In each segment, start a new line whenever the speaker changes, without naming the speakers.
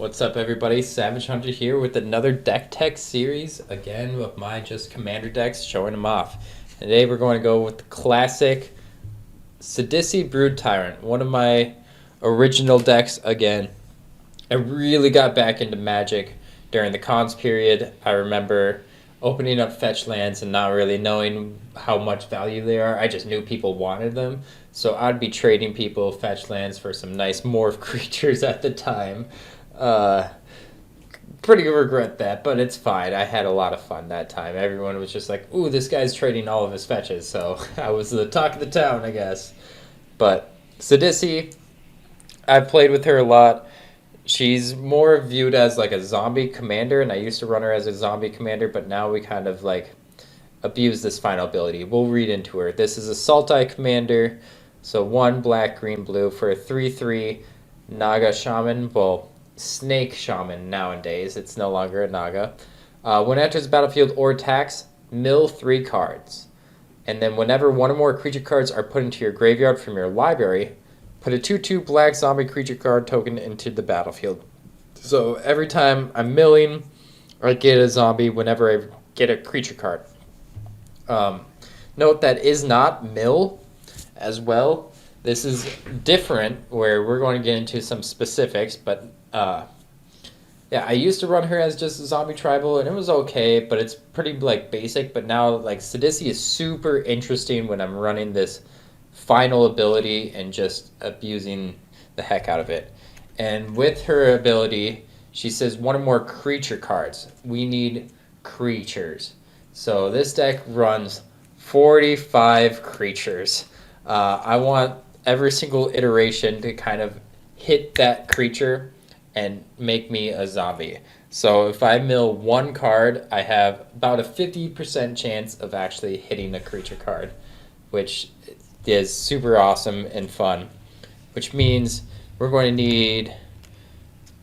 What's up, everybody? Savage Hunter here with another deck tech series, again with my just commander decks, showing them off. Today we're going to go with the classic Sidisi Brood Tyrant, one of my original decks again. I really got back into Magic during the cons period. I remember opening up fetch lands and not really knowing how much value they are. I just knew people wanted them. So I'd be trading people fetch lands for some nice morph creatures at the time. Pretty regret that, but it's fine. I had a lot of fun that time. Everyone was just like, ooh, this guy's trading all of his fetches. So I was the talk of the town, I guess. But Sidisi, I've played with her a lot. She's more viewed as like a zombie commander, and I used to run her as a zombie commander, but now we kind of like abuse this final ability. We'll read into her. This is a Sultai commander, so 1 black, green, blue for a 3/3 Naga Shaman. Well, Snake Shaman nowadays. It's no longer a Naga. When it enters the battlefield or attacks, mill 3 cards. And then whenever one or more creature cards are put into your graveyard from your library, put a 2/2 black zombie creature card token into the battlefield. So every time I'm milling, I get a zombie whenever I get a creature card. Note that is not mill as well. This is different, where we're going to get into some specifics, but yeah, I used to run her as just a zombie tribal, and it was okay, but it's pretty like basic. But now like Sidisi is super interesting when I'm running this final ability and just abusing the heck out of it. And with her ability, she says 1 or more creature cards. We need creatures. So this deck runs 45 creatures. I want every single iteration to kind of hit that creature and make me a zombie. So if I mill 1 card, I have about a 50% chance of actually hitting a creature card, which is super awesome and fun. Which means we're going to need,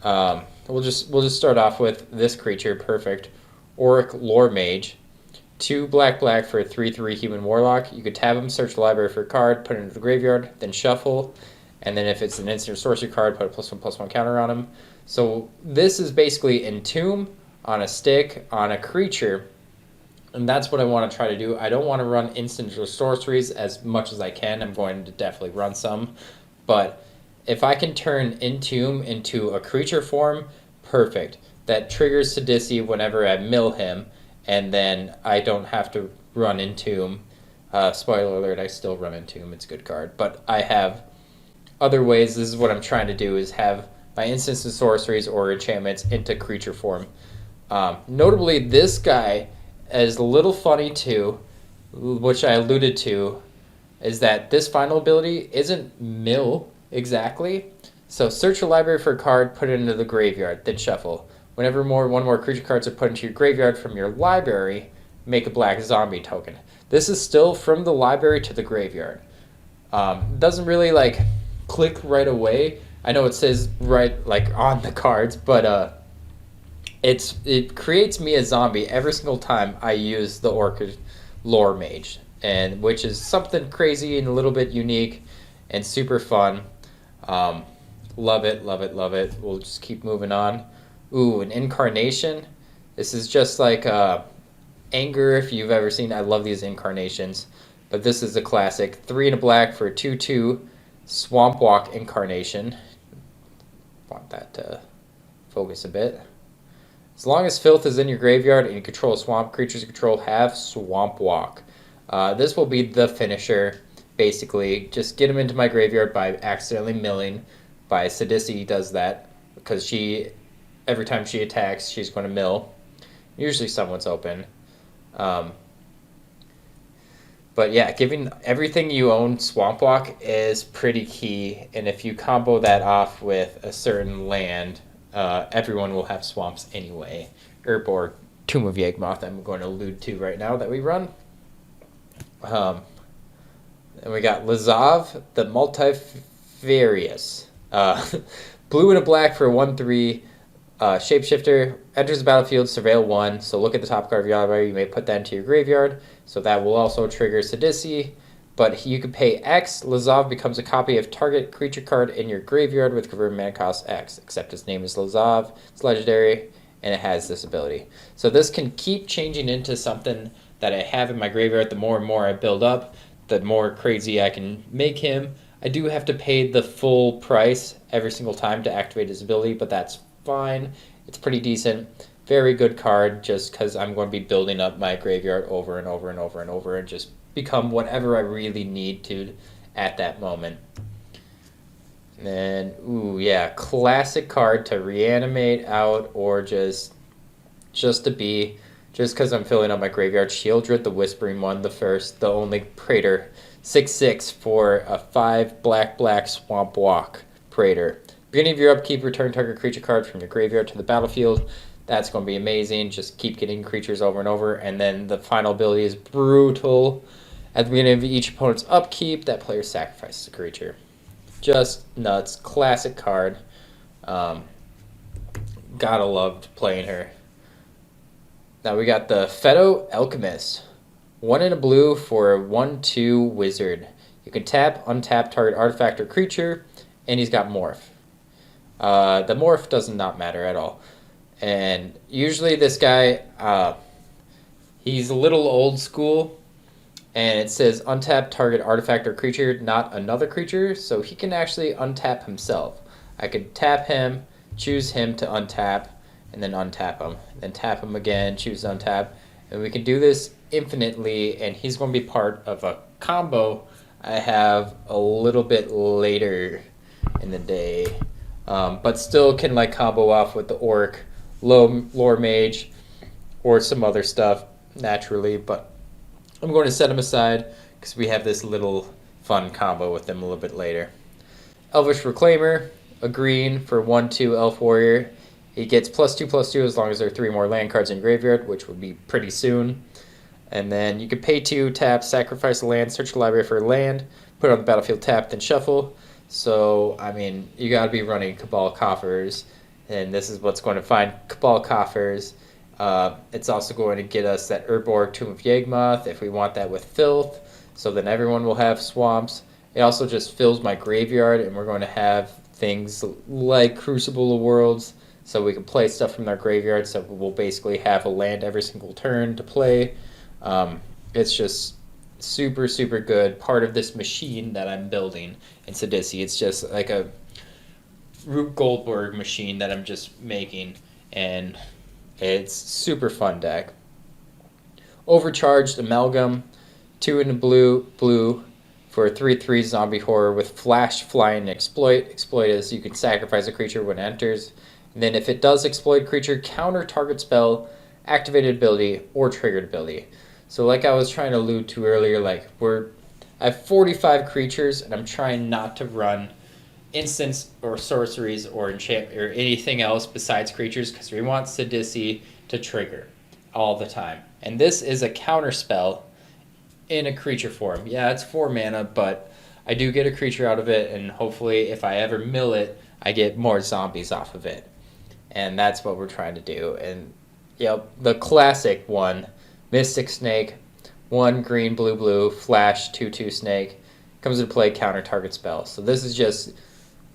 we'll just start off with this creature, perfect. Auric Lore Mage, 2 black for a 3/3 human warlock. You could tab him, search the library for a card, put it into the graveyard, then shuffle. And then if it's an instant sorcery card, put a +1/+1 counter on him. So this is basically Entomb on a stick on a creature. And that's what I want to try to do. I don't want to run instant sorceries as much as I can. I'm going to definitely run some. But if I can turn Entomb into a creature form, perfect. That triggers Sidisi whenever I mill him. And then I don't have to run Entomb. Spoiler alert, I still run Entomb. It's a good card. But I have other ways. This is what I'm trying to do, is have my instants and sorceries or enchantments into creature form. Notably, this guy is a little funny too, which I alluded to, is that this final ability isn't mill exactly. So search your library for a card, put it into the graveyard, then shuffle. Whenever one more creature cards are put into your graveyard from your library, make a black zombie token. This is still from the library to the graveyard. Doesn't really like click right away. I know it says right like on the cards, but it creates me a zombie every single time I use the Auric Lore Mage, and which is something crazy and a little bit unique and super fun. Love it, love it, love it. We'll just keep moving on. Ooh, an Incarnation. This is just like Anger, if you've ever seen. I love these incarnations, but this is a classic. 3 black for a 2/2 Swamp Walk Incarnation. Want that to focus a bit. As long as Filth is in your graveyard and you control swamp, creatures you control have Swamp Walk. This will be the finisher, basically. Just get them into my graveyard by accidentally milling. By Sidisi does that, because every time she attacks, she's going to mill. Usually someone's open. But yeah, giving everything you own Swamp Walk is pretty key. And if you combo that with a certain land, everyone will have swamps anyway. Or Tomb of Yawgmoth, I'm going to allude to right now, that we run. And we got Lazav, the Multifarious. Blue and black for a 1/3 shapeshifter. Enters the battlefield, surveil 1. So look at the top card of your library. You may put that into your graveyard. So that will also trigger Sidisi. but you could pay X. Lazav becomes a copy of target creature card in your graveyard with converted mana cost X, except its name is Lazav. It's legendary, and it has this ability. So this can keep changing into something that I have in my graveyard. The more and more I build up, the more crazy I can make him. I do have to pay the full price every single time to activate his ability, but that's fine. It's pretty decent. Very good card, just because I'm going to be building up my graveyard over and over and over and over and just become whatever I really need to at that moment. And then, ooh, yeah, classic card to reanimate out or just to be, just because I'm filling up my graveyard. Shieldred, the Whispering One, the only Praetor. 6/6 for a 5 black swamp walk Praetor. Beginning of your upkeep, return target creature card from your graveyard to the battlefield. That's going to be amazing. Just keep getting creatures over and over. And then the final ability is brutal. At the beginning of each opponent's upkeep, that player sacrifices a creature. Just nuts. Classic card. Gotta love playing her. Now we got the Pheto Alchemist. 1 in a blue for a 1/2 wizard. You can tap, untap target artifact or creature, and he's got morph. The morph does not matter at all. And usually this guy, he's a little old school, and it says untap target artifact or creature, not another creature, so he can actually untap himself. I could tap him, choose him to untap, and then untap him. Then tap him again, choose untap, and we can do this infinitely, and he's going to be part of a combo I have a little bit later in the day. But still can like combo off with the Orc, Lore Mage, or some other stuff naturally, but I'm going to set him aside because we have this little fun combo with him a little bit later. Elvish Reclaimer, a green for 1/2 Elf Warrior. He gets +2/+2 as long as there are 3 more land cards in graveyard, which would be pretty soon. And then you can pay 2, tap, sacrifice a land, search the library for a land, put it on the battlefield, tap, then shuffle. So, I mean, you got to be running Cabal Coffers, and this is what's going to find Cabal Coffers. It's also going to get us that Urborg Tomb of Yawgmoth if we want that with Filth, so then everyone will have swamps. It also just fills my graveyard, and we're going to have things like Crucible of Worlds, so we can play stuff from our graveyard, so we'll basically have a land every single turn to play. It's just super, super good. Part of this machine that I'm building in Sidisi. It's just like a Rube Goldberg machine that I'm just making, and it's super fun deck. Overcharged Amalgam, 2 in a blue for a 3/3 zombie horror with flash, fly, and exploit. Exploit is you can sacrifice a creature when it enters, and then if it does exploit creature, counter target spell, activated ability, or triggered ability. So like I was trying to allude to earlier, like I have 45 creatures, and I'm trying not to run instants or sorceries or enchant or anything else besides creatures because we want Sidisi to trigger all the time. And this is a counter spell in a creature form. Yeah, it's 4 mana, but I do get a creature out of it, and hopefully if I ever mill it, I get more zombies off of it. And that's what we're trying to do. And yep, the classic one, Mystic Snake, 1 green, blue, flash, 2/2 snake, comes into play, counter target spell. So this is just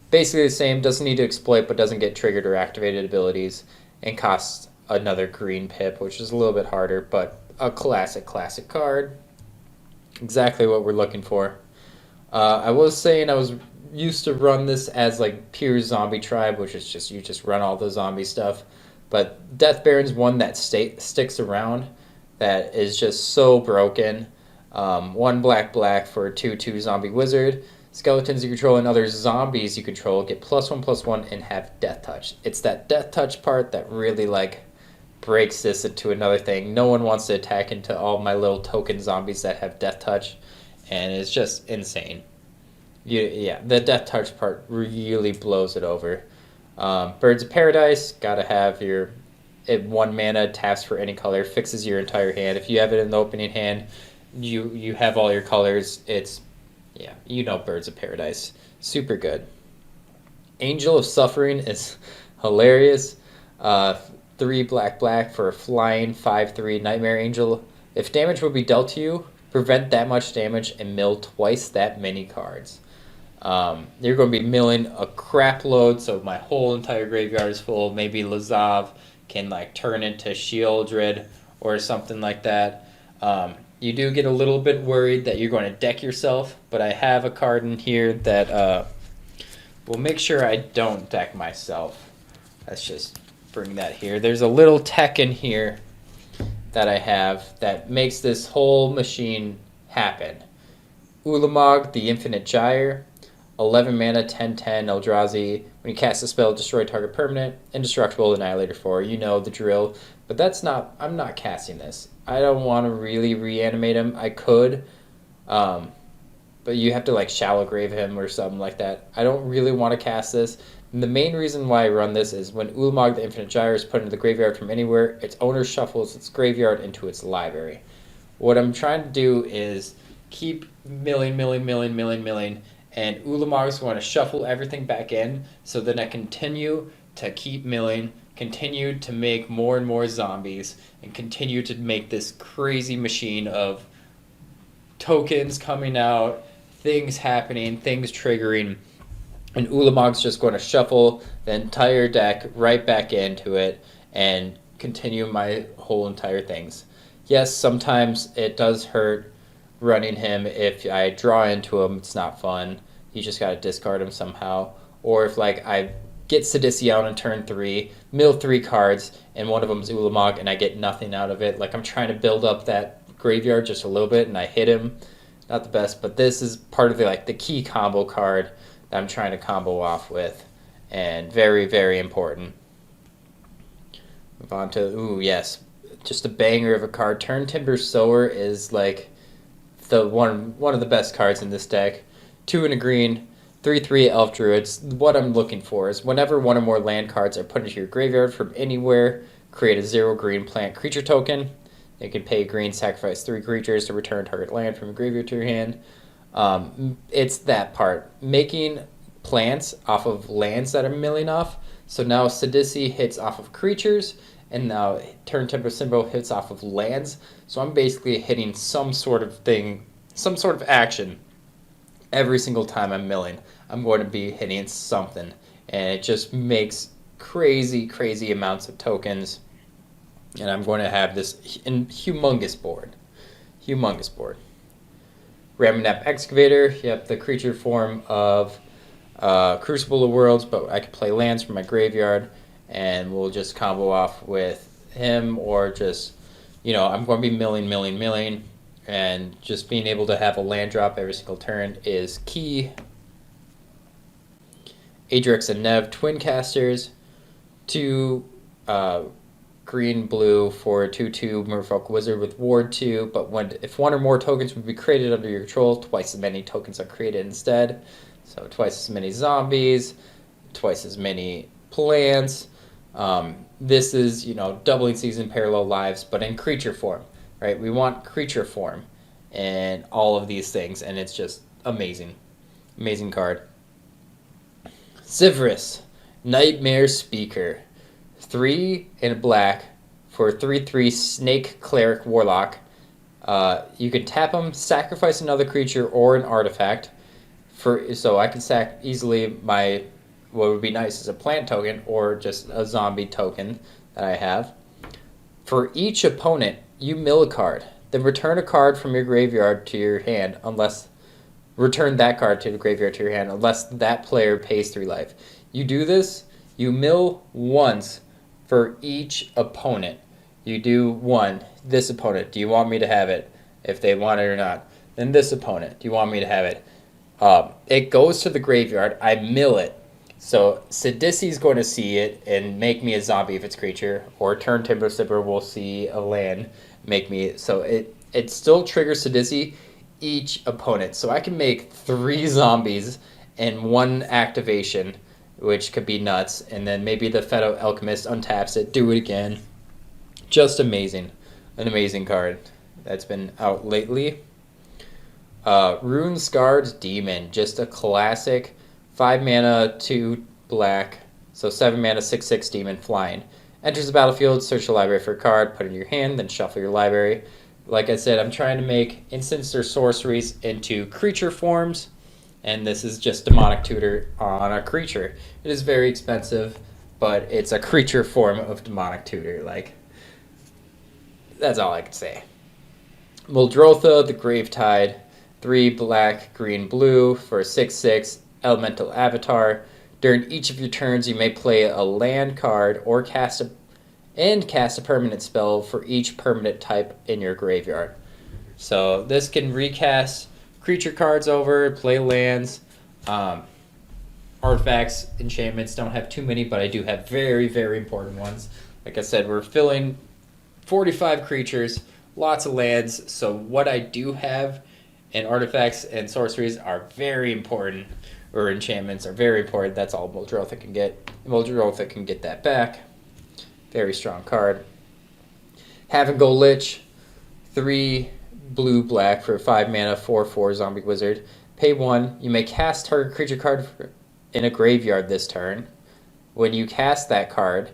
basically the same, doesn't need to exploit, but doesn't get triggered or activated abilities, and costs another green pip, which is a little bit harder, but a classic card. Exactly what we're looking for. I was saying I was used to run this as like pure zombie tribe, which is just you just run all the zombie stuff, but Death Baron's one that sticks around that is just so broken. 1 black for a 2/2 zombie wizard. Skeletons you control and other zombies you control get +1/+1 and have death touch. It's that death touch part that really like breaks this into another thing. No one wants to attack into all my little token zombies that have death touch, and it's just insane. Yeah, the death touch part really blows it over. Birds of Paradise, gotta have your 1 mana, taps for any color, fixes your entire hand. If you have it in the opening hand, you have all your colors. It's, yeah, you know Birds of Paradise. Super good. Angel of Suffering is hilarious. 3 black for a flying 5/3 Nightmare Angel. If damage would be dealt to you, prevent that much damage and mill twice that many cards. You're going to be milling a crap load, so my whole entire graveyard is full. Maybe Lazav can like turn into Shieldred or something like that. You do get a little bit worried that you're going to deck yourself, but I have a card in here that will make sure I don't deck myself. Let's just bring that here. There's a little tech in here that I have that makes this whole machine happen. Ulamog, the Infinite Gyre, 11 mana, 10/10 Eldrazi. When you cast a spell, destroy target permanent, indestructible, Annihilator 4. You know the drill. But that's not, I'm not casting this. I don't want to really reanimate him. I could, but you have to like shallow grave him or something like that. I don't really want to cast this. And the main reason why I run this is when Ulamog, the Infinite Gyre, is put into the graveyard from anywhere, its owner shuffles its graveyard into its library. What I'm trying to do is keep milling, and Ulamog's going to shuffle everything back in, so then I continue to keep milling, continue to make more and more zombies, and continue to make this crazy machine of tokens coming out, things happening, things triggering, and Ulamog's just going to shuffle the entire deck right back into it and continue my whole entire things. Yes, sometimes it does hurt running him. If I draw into him, it's not fun. You just got to discard him somehow. Or if like I get Sidisi out on turn 3, mill 3 cards, and one of them is Ulamog, and I get nothing out of it. Like I'm trying to build up that graveyard just a little bit, and I hit him. Not the best, but this is part of the key combo card that I'm trying to combo off with, and very, very important. Move on to, ooh, yes, just a banger of a card. Turn Timber Sower is like the one of the best cards in this deck. 2 and a green, 3/3 Elf Druids. What I'm looking for is whenever one or more land cards are put into your graveyard from anywhere, create a 0 green plant creature token. You can pay green, sacrifice 3 creatures to return target land from your graveyard to your hand. It's that part. Making plants off of lands that are milling off. So now Sidisi hits off of creatures, and now Turn Timber Symbol hits off of lands. So I'm basically hitting some sort of thing, some sort of action every single time I'm milling. I'm going to be hitting something, and it just makes crazy, crazy amounts of tokens. And I'm going to have this humongous board. Humongous board. Ramunap Excavator. Yep, the creature form of Crucible of Worlds, but I could play lands from my graveyard, and we'll just combo off with him, or just, I'm going to be milling, and just being able to have a land drop every single turn is key. Adrix and Nev, Twin Casters, 2 green blue for 2/2 Merfolk Wizard with Ward 2, but if one or more tokens would be created under your control, twice as many tokens are created instead. So twice as many zombies, twice as many plants. This is, doubling season parallel lives, but in creature form, right? We want creature form and all of these things, and it's just amazing. Amazing card. Zivris, Nightmare Speaker. 3 in a black for 3/3 Snake Cleric Warlock. You can tap them, sacrifice another creature or an artifact. So I can sack easily what would be nice is a plant token or just a zombie token that I have. For each opponent, you mill a card. Then return a card from your graveyard to your hand return that card to the graveyard to your hand unless that player pays 3 life. You do this, you mill once for each opponent. You do 1, this opponent, do you want me to have it? If they want it or not. Then this opponent, do you want me to have it? It goes to the graveyard, I mill it. So Sidisi's going to see it and make me a zombie if it's creature, or Turn Timber Sipper will see a land, make me, so it still triggers Sidisi each opponent. So I can make 3 zombies in 1 activation, which could be nuts, and then maybe the Phaedo Alchemist untaps it, do it again. Just amazing. An amazing card that's been out lately. Rune Scarred Demon, just a classic 5 mana, 2 black, so 7 mana, 6/6 demon flying. Enters the battlefield, search the library for a card, put it in your hand, then shuffle your library. Like I said, I'm trying to make instants or sorceries into creature forms, and this is just demonic tutor on a creature. It is very expensive, but it's a creature form of demonic tutor. Like, that's all I can say. Muldrotha, the Gravetide, 3 black, green, blue for 6/6 elemental avatar. During each of your turns, you may play a land card or cast a permanent spell for each permanent type in your graveyard. So this can recast creature cards over, play lands, artifacts, enchantments. Don't have too many, but I do have very, very important ones. Like I said, we're filling 45 creatures, lots of lands. So what I do have in artifacts and sorceries are very important, or enchantments are very important. That's all Muldrotha can get. Muldrotha can get that back. Very strong card. Have and Go Lich, 3 blue black for 5 mana, 4/4 zombie wizard. Pay 1. You may cast target creature card in a graveyard this turn. When you cast that card,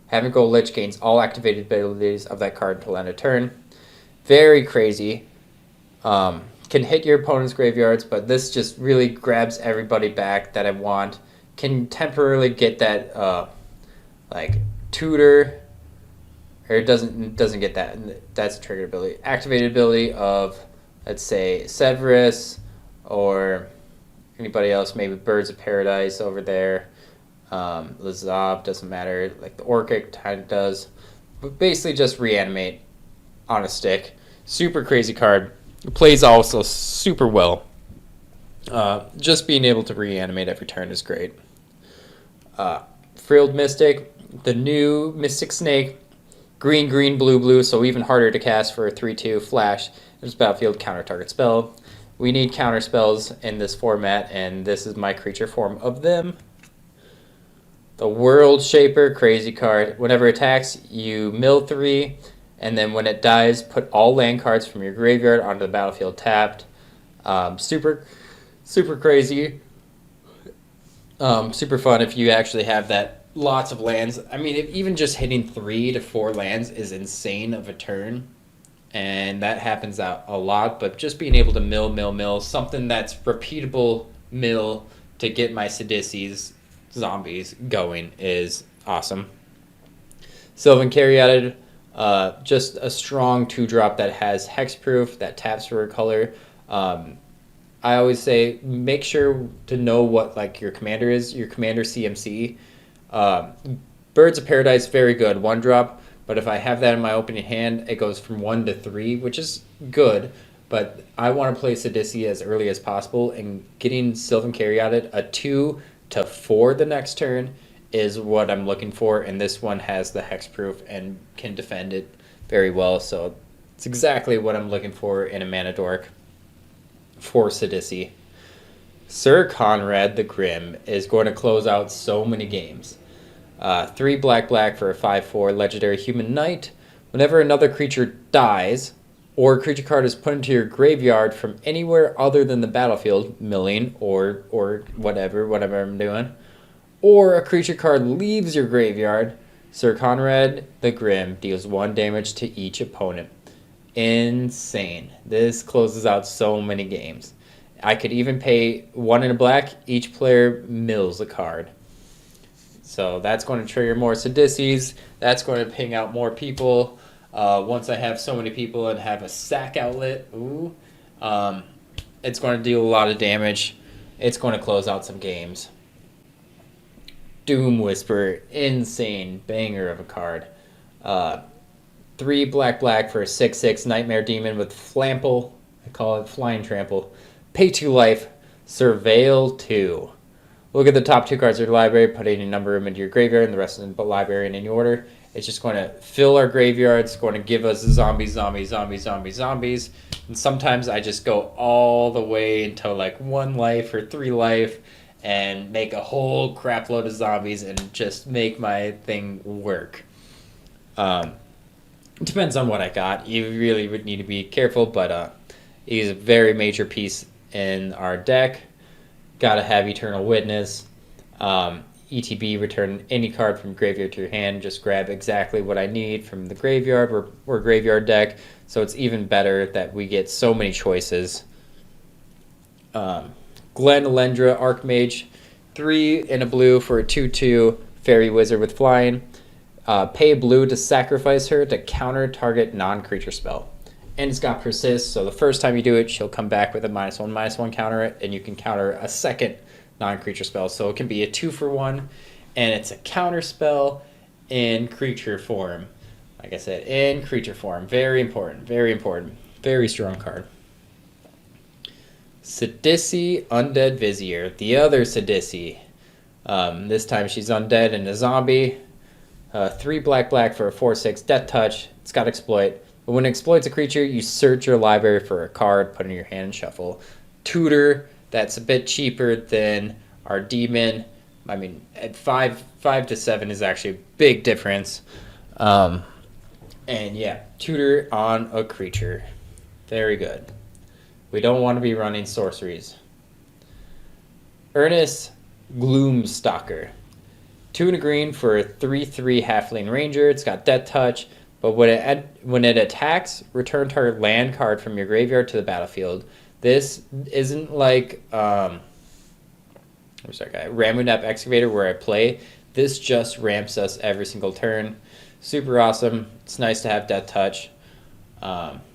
Have and Go Lich gains all activated abilities of that card until end of turn. Very crazy. Can hit your opponent's graveyards, but this just really grabs everybody back that I want. Can temporarily get that like tutor, or it doesn't get that. That's a triggered ability. Activated ability of, let's say, Severus or anybody else, maybe Birds of Paradise over there. Lazov, doesn't matter. Like the Orcic kind of does. But basically just reanimate on a stick. Super crazy card. It plays also super well. Just being able to reanimate every turn is great. Frilled Mystic, the new Mystic Snake, green, green, blue, blue, so even harder to cast for a 3/2 flash. There's battlefield counter target spell. We need counter spells in this format, and this is my creature form of them. The World Shaper, crazy card. Whenever it attacks, you mill 3, and then when it dies, put all land cards from your graveyard onto the battlefield tapped. Super crazy. Super fun if you actually have that. Lots of lands. I mean, even just hitting 3 to 4 lands is insane of a turn, and that happens out a lot. But just being able to mill, something that's repeatable mill to get my Sidisi's zombies going is awesome. Sylvan Caryatid, just a strong 2-drop that has hexproof, that taps for a color. I always say make sure to know what like your commander is, your commander CMC. Birds of Paradise, very good, 1-drop, but if I have that in my opening hand, it goes from 1 to 3, which is good, but I want to play Sidisi as early as possible, and getting Sylvan Caryatid a 2 to 4 the next turn is what I'm looking for, and this one has the hexproof and can defend it very well, so it's exactly what I'm looking for in a mana dork for Sidisi. Sir Conrad the Grim is going to close out so many games. 3 black for a 5/4 legendary human knight. Whenever another creature dies, or a creature card is put into your graveyard from anywhere other than the battlefield, milling or whatever I'm doing, or a creature card leaves your graveyard, Sir Conrad the Grim deals 1 damage to each opponent. Insane. This closes out so many games. I could even pay 1 in a black. Each player mills a card. So that's going to trigger more Sidisis. That's going to ping out more people. Once I have so many people and have a sack outlet, it's going to deal a lot of damage. It's going to close out some games. Doom Whisperer, insane banger of a card. 3 black for a 6/6 Nightmare Demon with Flample. I call it Flying Trample. Pay 2 life. Surveil 2. Look at the top 2 cards of your library, put any number of them into your graveyard, and the rest of the library in any order. It's just going to fill our graveyards, going to give us zombies. And sometimes I just go all the way until like 1 life or 3 life and make a whole crap load of zombies and just make my thing work. It depends on what I got. You really would need to be careful, but he's a very major piece in our deck. Gotta have Eternal Witness. ETB, return any card from graveyard to your hand. Just grab exactly what I need from the graveyard or graveyard deck. So it's even better that we get so many choices. Glen Elendra Archmage, 3 and a blue for a 2/2 fairy wizard with flying. Pay blue to sacrifice her to counter target non-creature spell. And it's got persist, so the first time you do it, she'll come back with a -1/-1 counter it, and you can counter a second non-creature spell. So it can be a 2-for-1, and it's a counter spell in creature form. Like I said, in creature form. Very important, very important. Very strong card. Sidisi Undead Vizier, the other Sidisi. This time she's undead and a zombie. 3 black for a 4/6 death touch. It's got exploit. But when it exploits a creature, you search your library for a card, put it in your hand, and shuffle. Tutor, that's a bit cheaper than our demon. I mean, at 5 to 7 is actually a big difference. And yeah, tutor on a creature. Very good. We don't want to be running sorceries. Earnest Gloomstalker. 2 and a green for a 3/3 halfling ranger. It's got death touch. But when it attacks, return target land card from your graveyard to the battlefield. This isn't like where's that guy? Ramunap Excavator where I play. This just ramps us every single turn. Super awesome. It's nice to have death touch.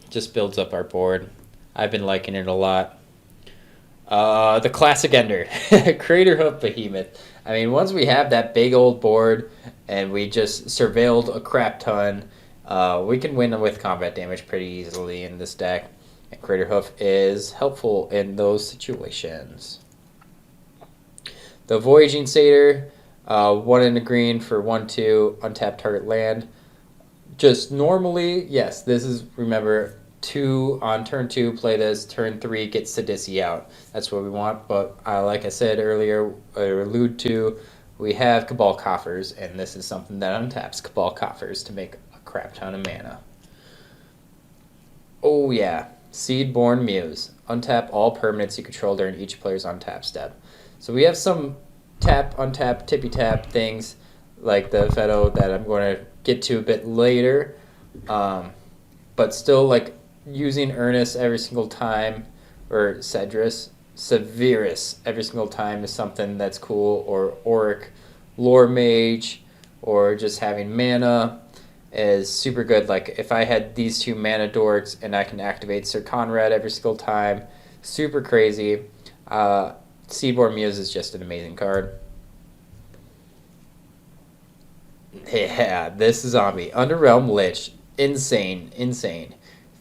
Just builds up our board. I've been liking it a lot. The classic ender, Craterhoof Behemoth. I mean, once we have that big old board and we just surveilled a crap ton, we can win with combat damage pretty easily in this deck. And Craterhoof is helpful in those situations. The Voyaging Satyr, 1 and a green for 1/2, untap target land. Just normally, yes, this is, remember, 2 on turn 2, play this, turn 3, get Sidisi out. That's what we want, but like I said earlier, or allude to, we have Cabal Coffers, and this is something that untaps Cabal Coffers to make a crap ton of mana. Oh yeah, Seedborn Muse. Untap all permanents you control during each player's untap step. So we have some tap, untap, tippy tap things, like the Fedo that I'm going to get to a bit later, but still, like, using Earnest every single time, or Severus every single time is something that's cool, or Auric Lore Mage, or just having mana is super good. Like, if I had these 2 mana dorks and I can activate Sir Conrad every single time, super crazy. Seedborn Muse is just an amazing card. Yeah, this zombie. Underrealm Lich. Insane.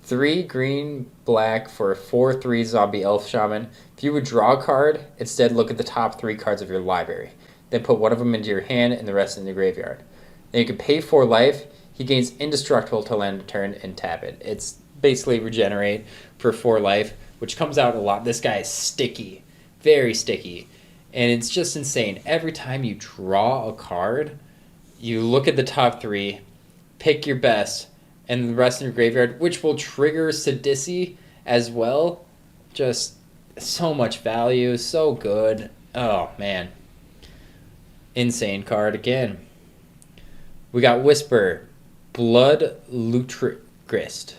3 green, black for a 4/3 zombie elf shaman. If you would draw a card, instead look at the top 3 cards of your library. Then put one of them into your hand and the rest in the graveyard. Then you can pay 4 life. He gains indestructible till end of turn and tap it. It's basically regenerate for 4 life, which comes out a lot. This guy is sticky. Very sticky. And it's just insane. Every time you draw a card, you look at the top 3, pick your best, and the rest in your graveyard, which will trigger Sidisi as well. Just so much value, so good. Oh, man. Insane card again. We got Whisper, Blood Lutrgrist.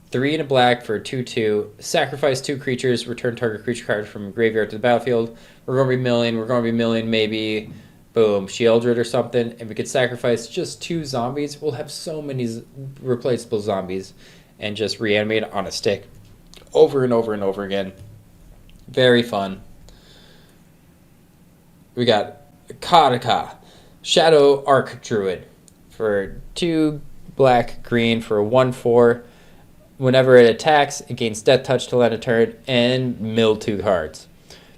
3 and a black for 2/2. Sacrifice 2 creatures, return target creature card from graveyard to the battlefield. We're going to be milling maybe, boom, Shieldred or something, and we could sacrifice just 2 zombies. We'll have so many replaceable zombies and just reanimate on a stick over and over and over again. Very fun. We got Karaka, Shadow Archdruid for 2 black, green for a 1/4. Whenever it attacks, it gains death touch till end of turn and mill 2 cards.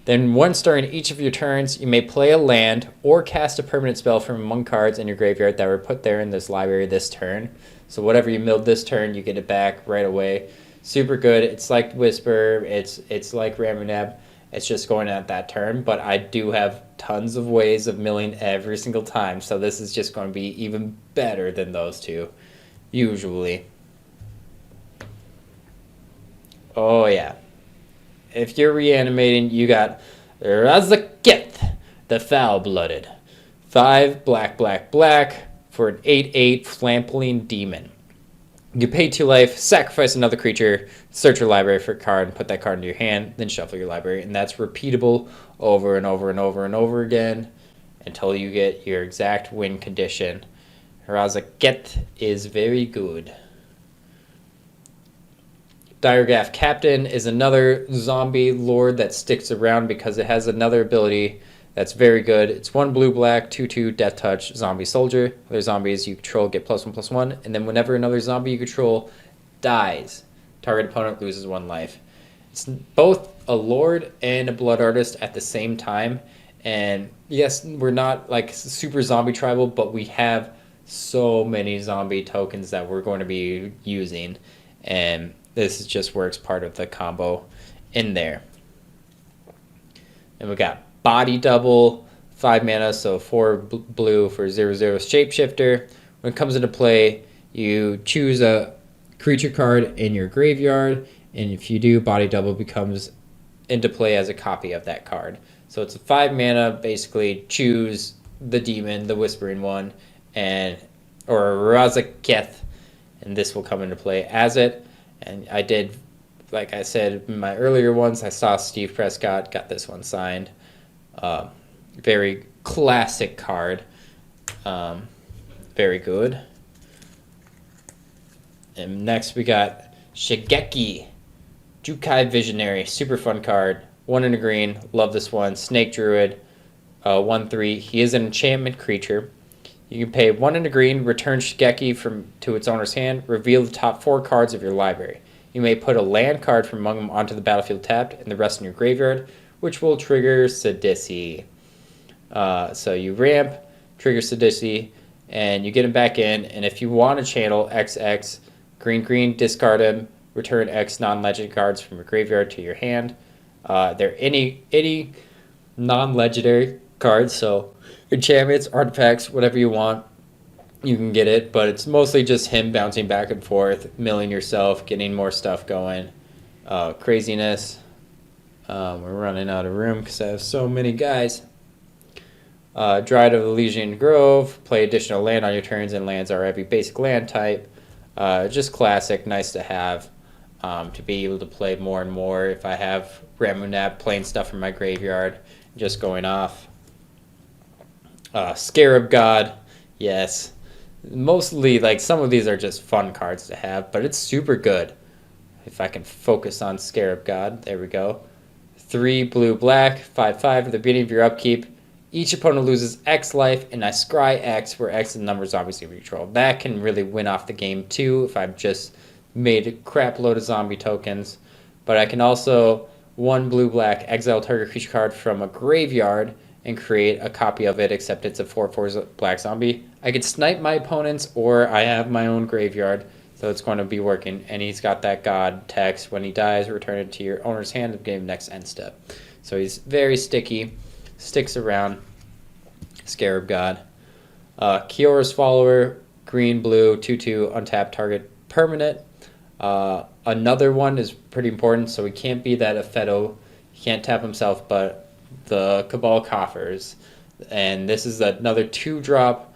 Then once during each of your turns, you may play a land or cast a permanent spell from among cards in your graveyard that were put there in this library this turn. So whatever you milled this turn, you get it back right away. Super good. It's like Whisper. It's like Ramunab. It's just going at that turn. But I do have tons of ways of milling every single time. So this is just going to be even better than those 2, usually. Oh, yeah. If you're reanimating, you got Razaketh, the Foul-Blooded. 5 black, black, black for an 8/8 Flampling Demon. You pay 2 life, sacrifice another creature, search your library for a card, and put that card into your hand, then shuffle your library. And that's repeatable over and over and over and over again until you get your exact win condition. SavagheHunter77 is very good. Diregraph Captain is another zombie lord that sticks around because it has another ability that's very good. It's 1 blue black, 2/2 death touch zombie soldier. Other zombies you control get +1/+1, and then whenever another zombie you control dies, target opponent loses 1 life. It's both a lord and a blood artist at the same time. And yes, we're not like super zombie tribal, but we have so many zombie tokens that we're going to be using, and this just works part of the combo in there. And we got Body Double, 5 mana, so 4 blue for 0/0 Shapeshifter. When it comes into play, you choose a creature card in your graveyard, and if you do, Body Double becomes into play as a copy of that card. So it's a 5 mana, basically choose the demon, the whispering one, or SavagheHunter77, and this will come into play as it. And I did, like I said in my earlier ones, I saw Steve Prescott got this one signed. Very classic card. Very good. And next we got Shigeki, Jukai Visionary, super fun card. 1 in a green, love this one. Snake Druid, 1/3. He is an enchantment creature. You can pay 1 in a green, return Shigeki to its owner's hand, reveal the top 4 cards of your library. You may put a land card from among them onto the battlefield tapped and the rest in your graveyard, which will trigger Sidisi. So you ramp, trigger Sidisi, and you get him back in, and if you want to channel XX, green, discard him, return X non-legend cards from your graveyard to your hand. They're any non-legendary cards, so enchantments, artifacts, whatever you want, you can get it, but it's mostly just him bouncing back and forth, milling yourself, getting more stuff going. Craziness. We're running out of room because I have so many guys. Dryad of Elysian Grove, play additional land on your turns, and lands are every basic land type. Just classic, nice to have, to be able to play more and more. If I have Ramunap playing stuff from my graveyard, just going off. Scarab God, yes. Mostly, like, some of these are just fun cards to have, but it's super good. If I can focus on Scarab God, there we go. 3 blue black, 5/5 at the beginning of your upkeep. Each opponent loses X life, and I scry X, where X is the number of zombies you control. That can really win off the game too if I've just made a crap load of zombie tokens. But I can also 1 blue black, exile target creature card from a graveyard and create a copy of it, except it's a 4/4 black zombie. I could snipe my opponents, or I have my own graveyard, so it's going to be working. And he's got that god text, when he dies, return it to your owner's hand of game next end step. So he's very sticky, sticks around. Scarab God. Kiora's Follower, green, blue, 2/2, untapped target permanent. Another one is pretty important, so he can't be that Epheto. He can't tap himself, but the Cabal Coffers. And this is another 2-drop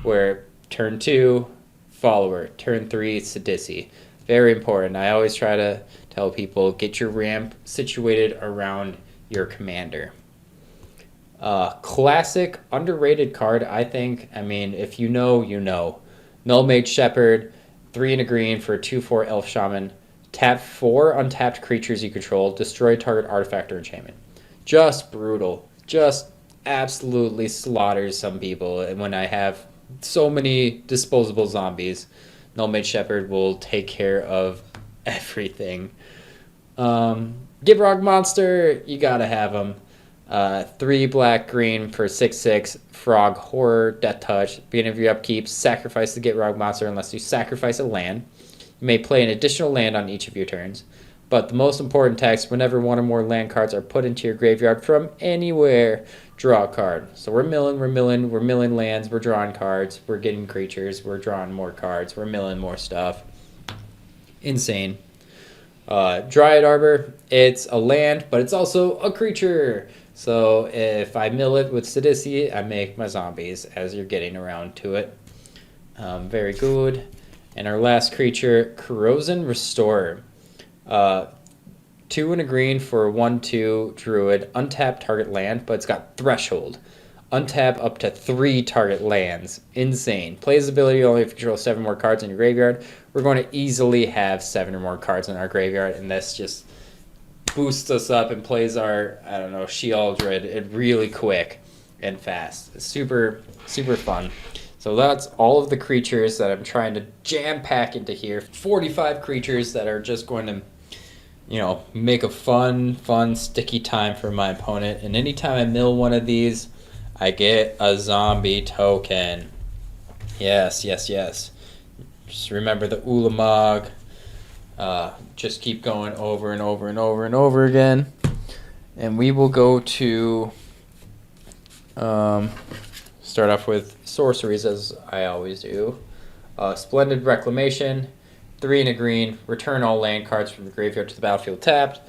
where turn 2, Follower, turn 3, Sidisi. Very important. I always try to tell people, get your ramp situated around your commander. Classic, underrated card, I think. I mean, if you know, you know. Nullmage Shepherd, 3 in a green for a 2/4 Elf Shaman. Tap 4 untapped creatures you control. Destroy target artifact or enchantment. Just brutal. Just absolutely slaughters some people. And when I have so many disposable zombies, Nullmage Shepherd will take care of everything. Gibrog Monster, you gotta have him. 3 black, green for 6/6, Frog Horror, Death Touch. Beginning of your upkeep, sacrifice the Gibrog Monster unless you sacrifice a land. You may play an additional land on each of your turns. But the most important text, whenever 1 or more land cards are put into your graveyard from anywhere, draw a card. So we're milling lands, we're drawing cards, we're getting creatures, we're drawing more cards, we're milling more stuff. Insane. Dryad Arbor, it's a land, but it's also a creature. So if I mill it with Sidisi, I make my zombies as you're getting around to it. Very good. And our last creature, Corrosion Restorer. 2 and a green for 1/2 druid. Untap target land, but it's got threshold. Untap up to 3 target lands. Insane. Plays ability only if you control 7 more cards in your graveyard. We're going to easily have 7 or more cards in our graveyard, and this just boosts us up and plays our, I don't know, Shealdred really quick and fast. It's super, super fun. So that's all of the creatures that I'm trying to jam pack into here. 45 creatures that are just going to, you know, make a fun, sticky time for my opponent. And anytime I mill one of these, I get a zombie token. Yes. Just remember the Ulamog. Just keep going over and over and over and over again. And we will go to start off with Sorceries, as I always do. Splendid Reclamation, 3 and a green, return all land cards from the graveyard to the battlefield tapped.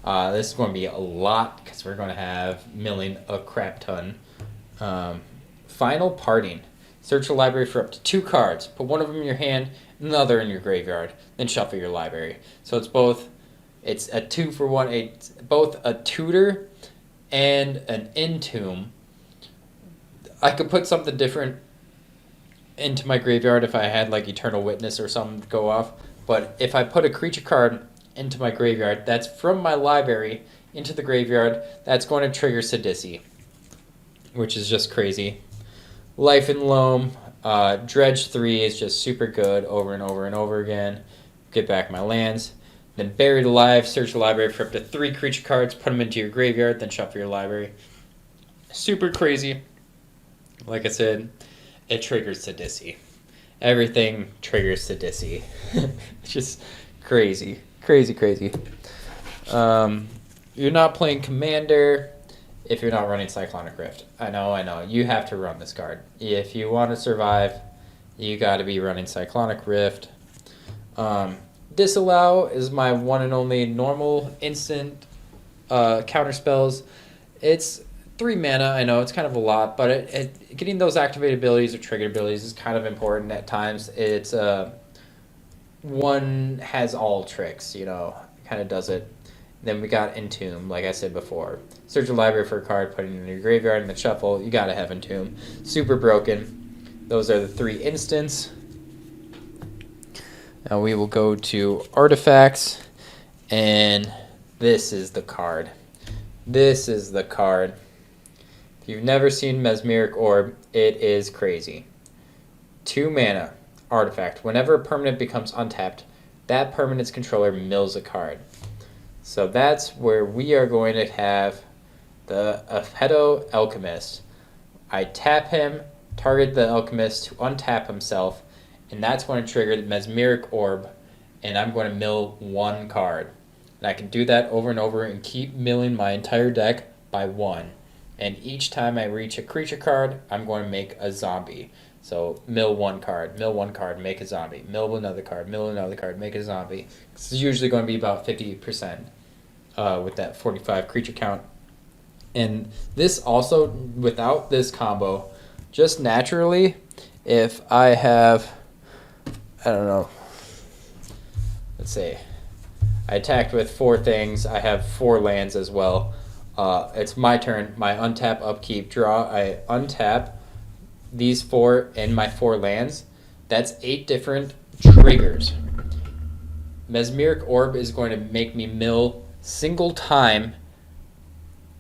This is going to be a lot because we're going to have milling a crap ton. Final Parting. Search a library for up to 2 cards. Put one of them in your hand, another in your graveyard, then shuffle your library. So it's a 2 for 1. It's both a tutor and an entomb. I could put something different into my graveyard if I had like Eternal Witness or something go off. But if I put a creature card into my graveyard that's from my library into the graveyard, that's going to trigger Sidisi, which is just crazy. Life in Loam, Dredge 3 is just super good over and over and over again. Get back my lands. Then Buried Alive, search the library for up to 3 creature cards, put them into your graveyard, then shuffle your library. Super crazy. Like I said, it triggers Sidisi. Everything triggers Sidisi. It's just crazy. You're not playing Commander if you're not running Cyclonic Rift. I know. You have to run this card. If you want to survive, you got to be running Cyclonic Rift. Disallow is my one and only normal instant counter spells. It's 3 mana. I know it's kind of a lot, but getting those activated abilities or triggered abilities is kind of important at times. It's one has all tricks, kind of does it. Then we got Entomb, like I said before. Search a library for a card, put it in your graveyard, and then shuffle. You gotta have Entomb. Super broken. Those are the 3 instants. Now we will go to Artifacts, and this is the card. If you've never seen Mesmeric Orb, it is crazy. 2 mana, artifact. Whenever a permanent becomes untapped, that permanent's controller mills a card. So that's where we are going to have the Aphedo Alchemist. I tap him, target the Alchemist to untap himself, and that's going to trigger the Mesmeric Orb, and I'm going to mill 1 card. And I can do that over and over and keep milling my entire deck by 1. And each time I reach a creature card, I'm going to make a zombie. So mill 1 card, make a zombie. Mill another card, make a zombie. It's usually going to be about 50% with that 45 creature count. And this also, without this combo, just naturally, if I have, I don't know, let's say, I attacked with 4 things, I have 4 lands as well. It's my turn. My untap, upkeep, draw. I untap these 4 and my 4 lands. That's 8 different triggers. Mesmeric Orb is going to make me mill single time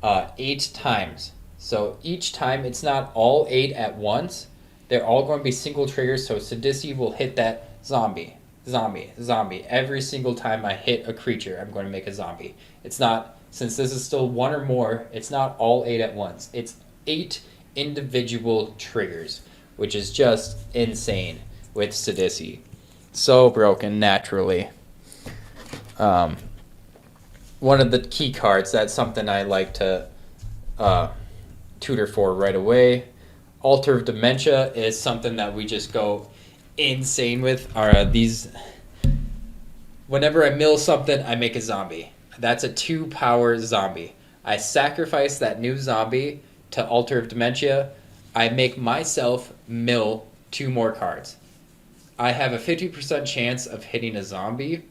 8 times. So each time, it's not all 8 at once. They're all going to be single triggers, so Sidisi will hit that zombie. Every single time I hit a creature, I'm going to make a zombie. It's not... Since this is still 1 or more, it's not all 8 at once. It's 8 individual triggers, which is just insane with Sidisi. So broken, naturally. One of the key cards, that's something I like to tutor for right away. Altar of Dementia is something that we just go insane with. Whenever I mill something, I make a zombie. That's a 2-power zombie. I sacrifice that new zombie to Altar of Dementia. I make myself mill 2 more cards. I have a 50% chance of hitting a zombie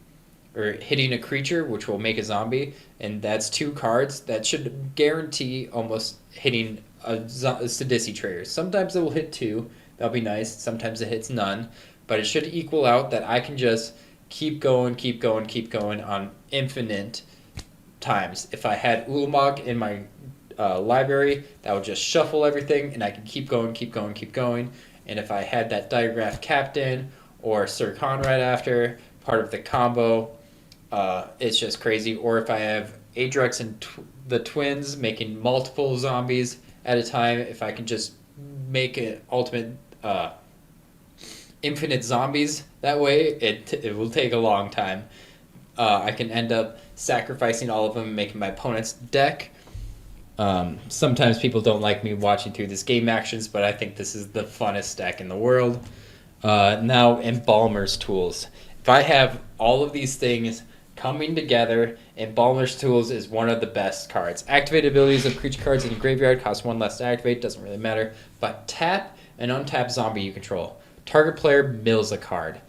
or hitting a creature, which will make a zombie, and that's 2 cards that should guarantee almost hitting a Sidisi trigger. Sometimes it will hit 2, that'll be nice. Sometimes it hits none, but it should equal out that I can just keep going on infinite times. If I had Ulamog in my library, that would just shuffle everything, and I can keep going. And if I had that Diagraph Captain or Sir Conrad after, part of the combo, it's just crazy. Or if I have Adrex and the twins making multiple zombies at a time, if I can just make an ultimate infinite zombies that way, it will take a long time. I can end up sacrificing all of them and making my opponent's deck. Sometimes people don't like me watching through this game actions, but I think this is the funnest deck in the world. Now, Embalmer's Tools. If I have all of these things coming together, Embalmer's Tools is one of the best cards. Activated abilities of creature cards in your graveyard cost 1 less to activate, doesn't really matter. But tap and untap zombie you control. Target player mills a card.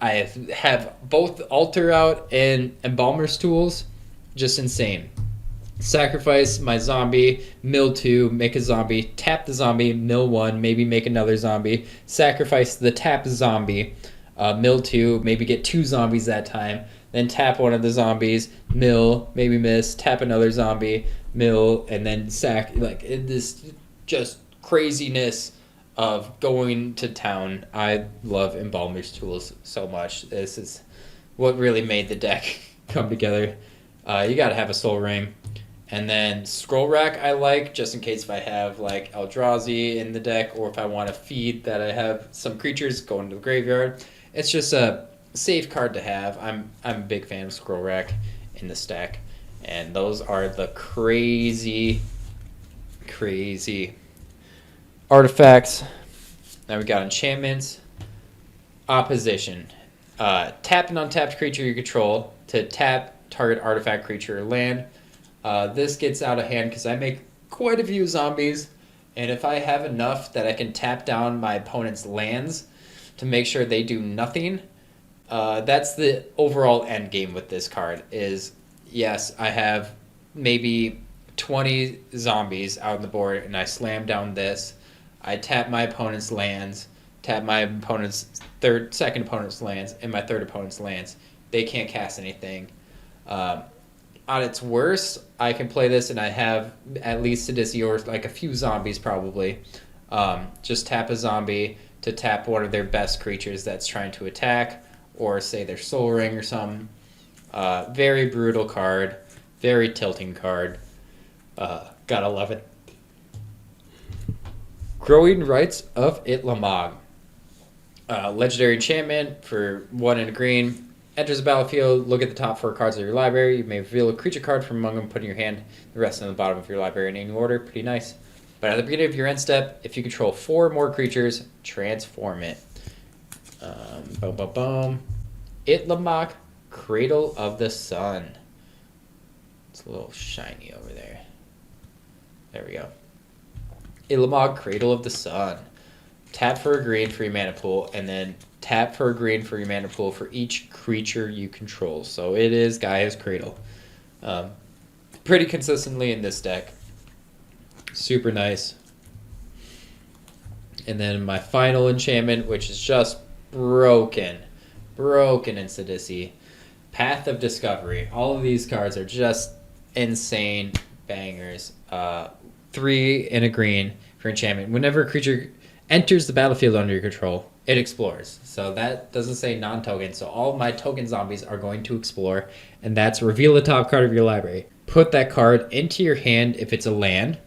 I have both Alter out and Embalmer's Tools. Just insane. Sacrifice my zombie, mill 2, make a zombie, tap the zombie, mill 1, maybe make another zombie, sacrifice the tap zombie, mill 2, maybe get 2 zombies that time, then tap one of the zombies, mill, maybe miss, tap another zombie, mill, and then sack. Like, this just craziness of going to town. I love Embalmer's Tools so much. This is what really made the deck come together. You gotta have a Soul Ring. And then Scroll Rack I like, just in case if I have like Eldrazi in the deck, or if I want to feed that I have some creatures going to the graveyard. It's just a safe card to have. I'm a big fan of Scroll Rack in the stack. And those are the crazy artifacts. Now we got Enchantments. Opposition. Tap an untapped creature you control to tap target artifact, creature, or land. This gets out of hand because I make quite a few zombies, and if I have enough that I can tap down my opponent's lands to make sure they do nothing, that's the overall end game with this card. Is yes, I have maybe 20 zombies out on the board, and I slam down this. I tap my opponent's lands, tap my opponent's second opponent's lands, and my third opponent's lands. They can't cast anything. On its worst, I can play this and I have at least Sidisi or like a few zombies probably. Just tap a zombie to tap one of their best creatures that's trying to attack, or say their Soul Ring or something. Very brutal card, very tilting card. Gotta love it. Growing Rites of Itlamog. Legendary enchantment for 1 and a green. Enters the battlefield, look at the top 4 cards of your library. You may reveal a creature card from among them, put in your hand, the rest in the bottom of your library in any order. Pretty nice. But at the beginning of your end step, if you control 4 more creatures, transform it. Itlamog, Cradle of the Sun. It's a little shiny over there. There we go. Itlamog, Cradle of the Sun. Tap for a green for your mana pool, and then tap for a green for your mana pool for each creature you control. So it is Gaia's Cradle. Pretty consistently in this deck. Super nice. And then my final enchantment, which is just broken in Sidisi. Path of Discovery. All of these cards are just insane bangers. 3 and a green for enchantment. Whenever a creature enters the battlefield under your control, it explores. So that doesn't say non-token. So all of my token zombies are going to explore, and that's reveal the top card of your library. Put that card into your hand if it's a land.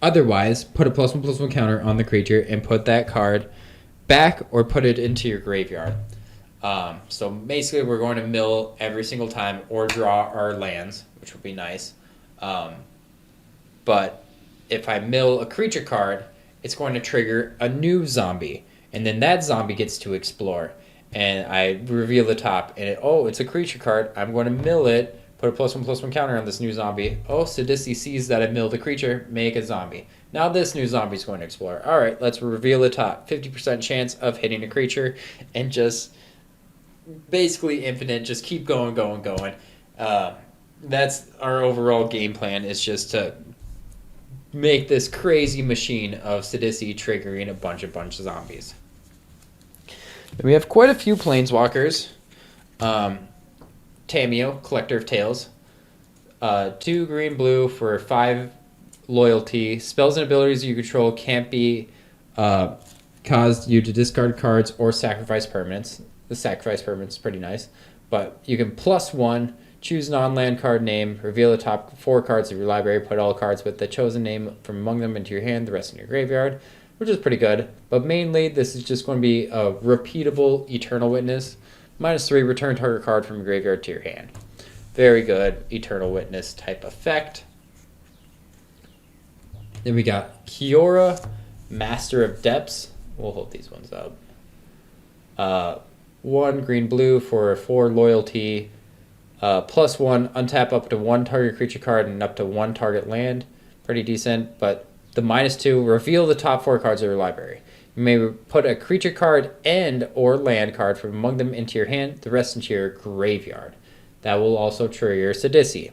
Otherwise, put a +1/+1 counter on the creature and put that card back or put it into your graveyard. So basically we're going to mill every single time or draw our lands, which would be nice. But if I mill a creature card, it's going to trigger a new zombie, and then that zombie gets to explore. And I reveal the top, and it's a creature card. I'm going to mill it, Put a +1/+1 counter on this new zombie. Oh, Sidisi sees that I milled a creature. Make a zombie. Now this new zombie is going to explore. All right, let's reveal the top. 50% chance of hitting a creature, and just basically infinite. Just keep going, going, going. That's our overall game plan. Is just to make this crazy machine of Sidisi triggering a bunch of zombies. We have quite a few Planeswalkers. Tameo, Collector of Tales. 2 green-blue for 5 loyalty. Spells and abilities you control can't be caused you to discard cards or sacrifice permanents. The sacrifice permanent is pretty nice. But you can +1, choose non-land card name, reveal the top 4 cards of your library, put all cards with the chosen name from among them into your hand, the rest in your graveyard, which is pretty good. But mainly, this is just going to be a repeatable Eternal Witness. -3, return target card from your graveyard to your hand. Very good Eternal Witness type effect. Then we got Kiora, Master of Depths. We'll hold these ones up. 1 green-blue for 4 loyalty. +1, untap up to 1 target creature card and up to 1 target land. Pretty decent, but the -2, reveal the top 4 cards of your library. You may put a creature card and or land card from among them into your hand, the rest into your graveyard. That will also trigger Sidisi.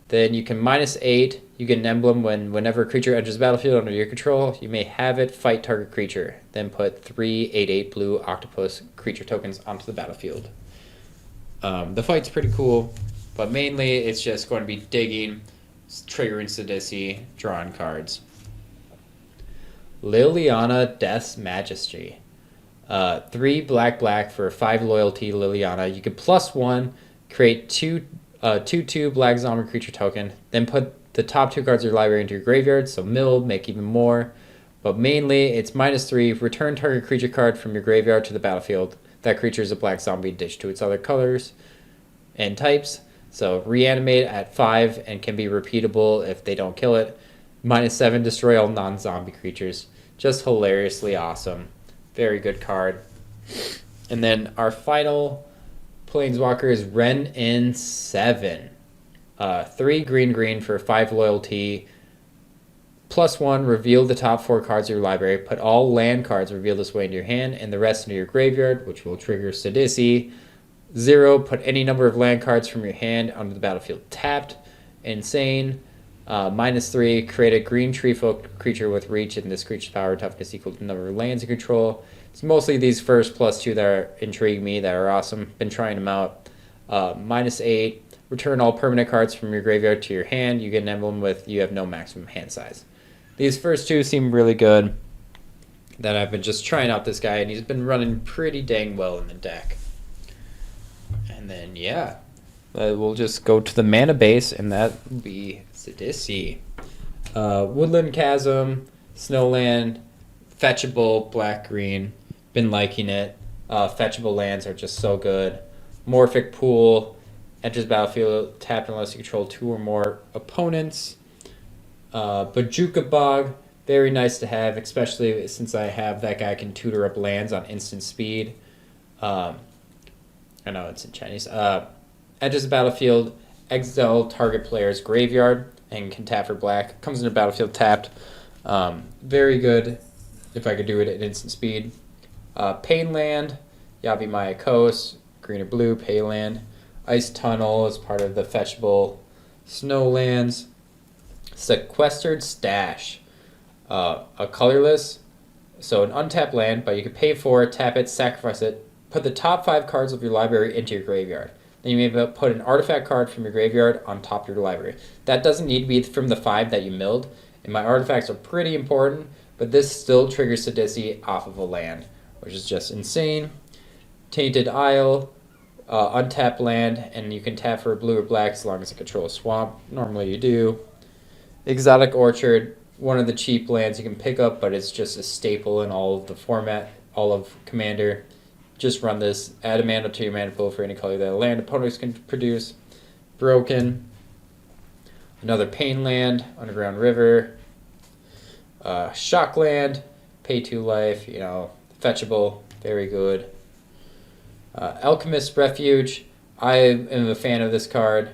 Then you can -8, you get an emblem whenever a creature enters the battlefield under your control, you may have it fight target creature. Then put 3 8/8 blue octopus creature tokens onto the battlefield. The fight's pretty cool, but mainly it's just going to be digging, triggering Sidisi, drawing cards. Liliana, Death's Majesty. 3 black for 5 loyalty Liliana. You can +1, create 2/2 black zombie creature token, then put the top 2 cards of your library into your graveyard, so mill, make even more. But mainly, it's -3, return target creature card from your graveyard to the battlefield. That creature is a black zombie ditched to its other colors and types. So reanimate at 5 and can be repeatable if they don't kill it. -7, destroy all non-zombie creatures. Just hilariously awesome. Very good card. And then our final Planeswalker is Ren in 7. 3 green for 5 loyalty. +1, reveal the top 4 cards of your library. Put all land cards revealed this way into your hand and the rest into your graveyard, which will trigger Sidisi. 0, put any number of land cards from your hand onto the battlefield tapped. Insane. -3, create a green tree folk creature with reach, and this creature's power toughness equal to the number of lands you control. It's mostly these first +2 that are intrigue me, that are awesome. Been trying them out. -8, return all permanent cards from your graveyard to your hand. You get an emblem with you have no maximum hand size. These first 2 seem really good. That I've been just trying out this guy, and he's been running pretty dang well in the deck. And then, yeah, we'll just go to the mana base, and that will be Sidisi. Woodland Chasm, Snowland, fetchable, black-green. Been liking it. Fetchable lands are just so good. Morphic Pool, enters battlefield, tapped unless you control 2 or more opponents. Bajuka Bog, very nice to have, especially since I have that guy can tutor up lands on instant speed. I know it's in Chinese. Enters the battlefield, exile target player's graveyard, and can tap for black. Comes into battlefield tapped. Very good if I could do it at instant speed. Painland, Yavimaya Coast, green or blue, Payland. Ice Tunnel is part of the fetchable Snowlands. Sequestered Stash, a colorless, so an untapped land, but you can pay for it, tap it, sacrifice it, put the top 5 cards of your library into your graveyard. Then you may put an artifact card from your graveyard on top of your library. That doesn't need to be from the 5 that you milled, and my artifacts are pretty important, but this still triggers Sidisi off of a land, which is just insane. Tainted Isle, untapped land, and you can tap for a blue or black as long as it controls swamp. Normally you do. Exotic Orchard, one of the cheap lands you can pick up, but it's just a staple in all of the format, all of Commander. Just run this, add a mana to your mana pool for any color that a land opponents can produce. Broken, another Pain land, Underground River, Shockland, pay 2 life, fetchable, very good. Alchemist Refuge, I am a fan of this card.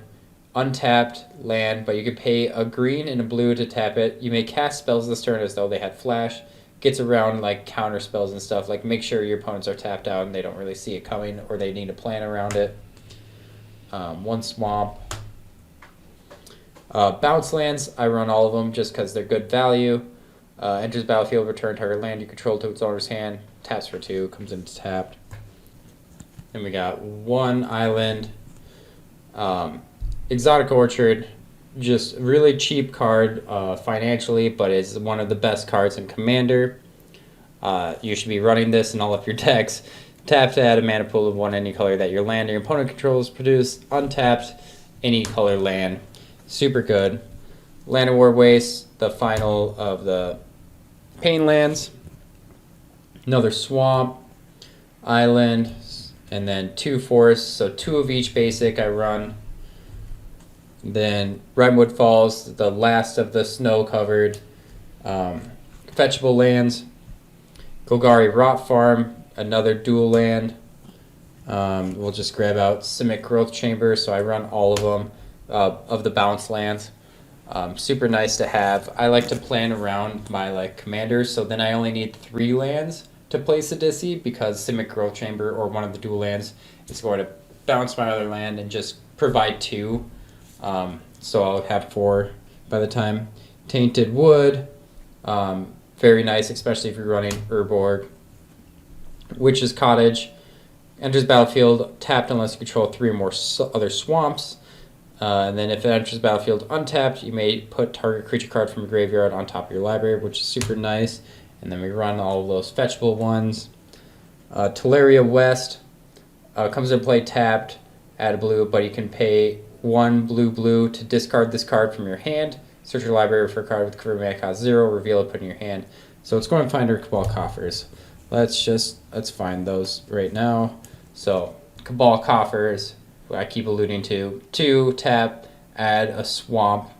untapped land, but you can pay a green and a blue to tap it. You may cast spells this turn as though they had flash. Gets around like counter spells and stuff. Like make sure your opponents are tapped out and they don't really see it coming, or they need to plan around it. 1 swamp. Bounce lands, I run all of them just because they're good value. Enters battlefield, return target land you control to its owner's hand. Taps for 2, comes into tapped. Then we got 1 island. Exotic Orchard, just really cheap card financially, but it's one of the best cards in Commander. You should be running this in all of your decks. Tap to add a mana pool of 1 any color that your land or your opponent controls produce. Untapped, any color land. Super good. Land of War Waste, the final of the Pain lands. Another swamp, island, and then 2 forests. So 2 of each basic I run. Then Redwood Falls, the last of the snow-covered fetchable lands. Golgari Rot Farm, another dual land. We'll just grab out Simic Growth Chamber, so I run all of them of the bounce lands. Super nice to have. I like to plan around my commanders, so then I only need 3 lands to play Sidisi, because Simic Growth Chamber or one of the dual lands is going to bounce my other land and just provide 2. So I'll have 4 by the time. Tainted Wood, very nice, especially if you're running Urborg. Witch's Cottage, enters battlefield tapped unless you control 3 or more other swamps. And then if it enters battlefield untapped, you may put target creature card from your graveyard on top of your library, which is super nice. And then we run all of those fetchable ones. Teleria West comes into play tapped, add a blue, but you can pay 1 blue to discard this card from your hand. Search your library for a card with convert mana cost 0, reveal it, put it in your hand. So it's going to find our Cabal Coffers. Let's find those right now. So Cabal Coffers, I keep alluding to. 2 tap, add a swamp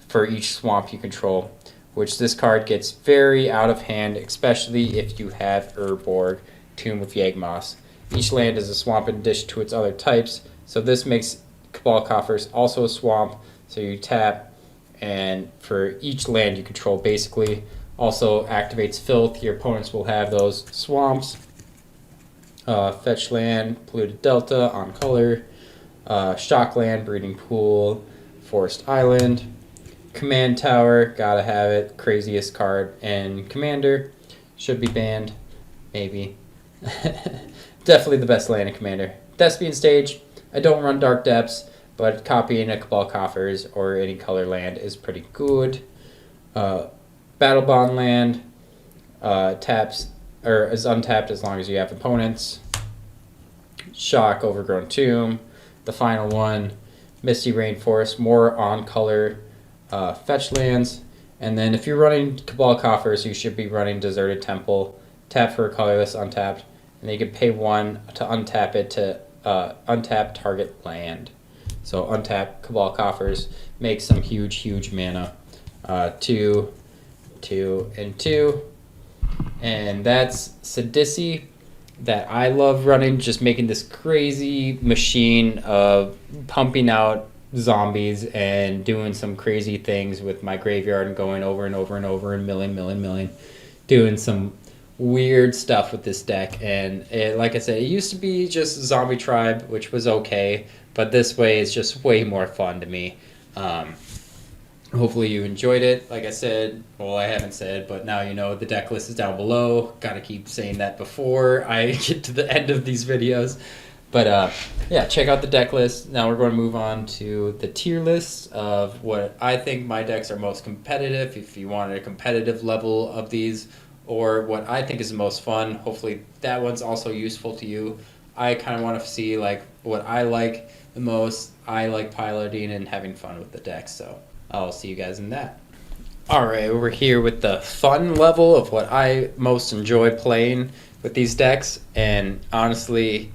for each swamp you control, which this card gets very out of hand, especially if you have Urborg, Tomb of Yawgmoth. Each land is a swamp in addition to its other types, so this makes Cabal Coffers also a swamp. So you tap, and for each land you control basically. Also activates Filth, your opponents will have those swamps. Fetch land, Polluted Delta on color. Shockland, Breeding Pool, Forest Island. Command Tower, gotta have it. Craziest card in Commander. Should be banned, maybe. Definitely the best land in Commander. Thespian Stage, I don't run Dark Depths, but copying a Cabal Coffers or any color land is pretty good. Battle Bond land taps or is untapped as long as you have opponents. Shock, Overgrown Tomb, the final one. Misty Rainforest, more on color fetch lands. And then if you're running Cabal Coffers, you should be running Deserted Temple. Tap for a colorless untapped, and then you can pay 1 to untap it to untap target land. So untap Cabal Coffers, make some huge mana. 2, 2, and 2. And that's Sidisi that I love running, just making this crazy machine of pumping out zombies and doing some crazy things with my graveyard and going over and over and over and milling, doing some weird stuff with this deck. And like I said, it used to be just Zombie Tribe, which was okay, but this way is just way more fun to me. Hopefully you enjoyed it. Like I said, well, I haven't said, but now you know the deck list is down below. Gotta keep saying that before I get to the end of these videos. But yeah, check out the deck list. Now we're going to move on to the tier list of what I think my decks are most competitive, if you wanted a competitive level of these, or what I think is the most fun. Hopefully that one's also useful to you. I kind of want to see what I like the most. I like piloting and having fun with the deck, so I'll see you guys in that. Alright, we're here with the fun level of what I most enjoy playing with these decks, and honestly,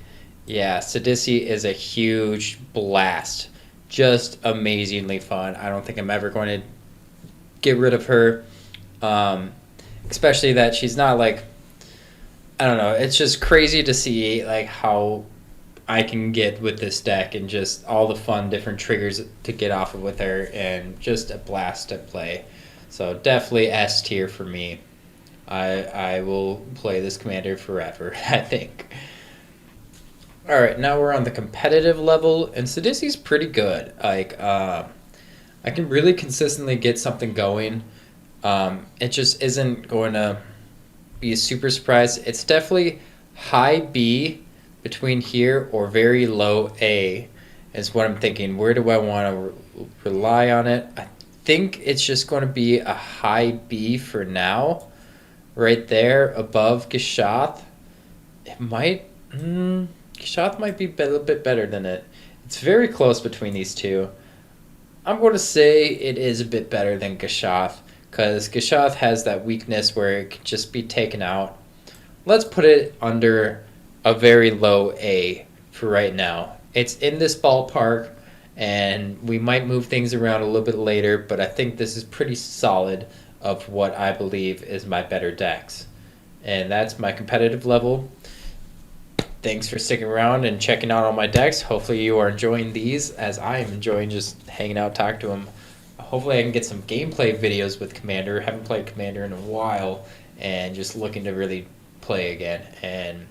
yeah, Sidisi is a huge blast. Just amazingly fun. I don't think I'm ever going to get rid of her. Especially that she's not I don't know, it's just crazy to see how I can get with this deck, and just all the fun different triggers to get off of with her, and just a blast to play. So definitely S tier for me. I will play this commander forever, I think. Alright, now we're on the competitive level, and Sidisi's pretty good. I can really consistently get something going. It just isn't going to be a super surprise. It's definitely high B between here or very low A is what I'm thinking. Where do I want to rely on it? I think it's just going to be a high B for now. Right there above Gishath. It might... Gishath might be a little bit better than it. It's very close between these two. I'm going to say it is a bit better than Gishath, because Gishath has that weakness where it can just be taken out. Let's put it under a very low A for right now. It's in this ballpark, and we might move things around a little bit later, but I think this is pretty solid of what I believe is my better decks. And that's my competitive level. Thanks for sticking around and checking out all my decks. Hopefully you are enjoying these as I am enjoying just hanging out, talking to them. Hopefully I can get some gameplay videos with Commander. Haven't played Commander in a while and just looking to really play again. And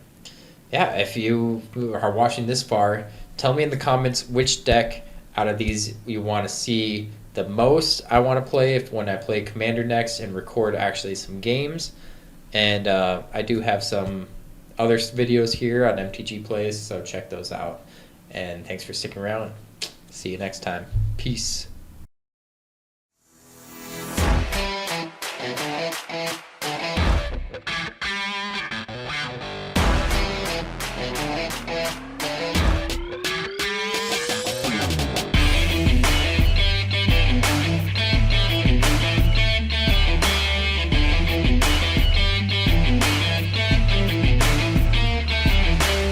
yeah, if you are watching this far, tell me in the comments which deck out of these you want to see the most. I want to play when I play Commander next and record actually some games. And I do have some other videos here on MTG Place, so check those out. And thanks for sticking around. See you next time. Peace.